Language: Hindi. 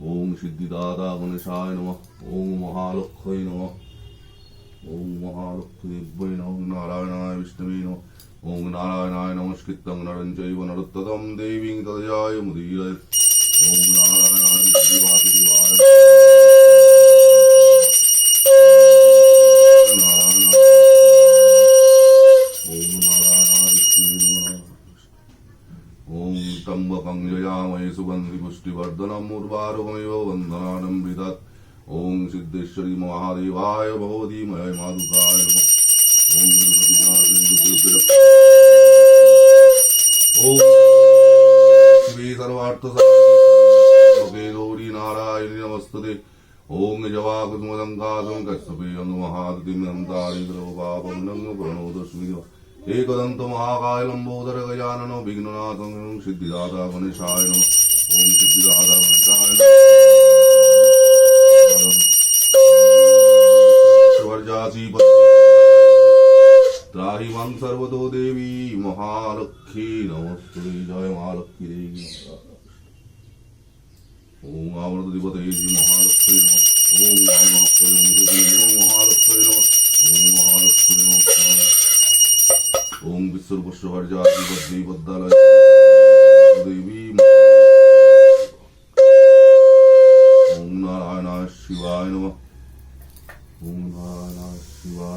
ओम सिद्धिदाता गणेशाय नमः। ओम महालक्ष्मी नमः। ओम महालक्ष्मी नमः। नारायणाय विष्णवे नमः। ओम नारायणाय नमस्कृतं नरं चैव नरोत्तमं देवीं तदयाय मुदीरयेत्। ओम नारायणाय विष्णुवासुदेवाय त्र्यंबकं यजामहे सुगन्धि पुष्टिवर्धनम् उर्वारुकमिव वन्दनानं विदत्। ओम सिद्धेश्वरी महादेवाय भगवतीमय माधुकाय नमः। ओम ओम शिवे सर्वार्थसाधिके गौरी नारायणी नमस्तुते। ओम जवाकुसुमलङ्कासं कश्यपे अंगमहादितिं नन्दारिद्रवपापं नमो प्रणोदस्मि। एकदंत महाकाय लंबोदर गजाननो विघ्ननाथं सिद्धिदाता गणेशाय नमः। ओम सिद्धिदाता गणेशाय नमः। वर्जासी त्राहि मां सर्वतो देवी महालक्ष्मी नमस्ते। जय महालक्ष्मी देवी। ओम आवृतधिपते महालक्ष्मी नमः। ओम महालक्ष्मी नमः। ओम महालक्ष्मी नमः। ओम विश्वरूपस्वर्जाधिपति बद्धालय देवी। ओम नारायणाय शिवाय नमः। ओम नारायणाय शिवाय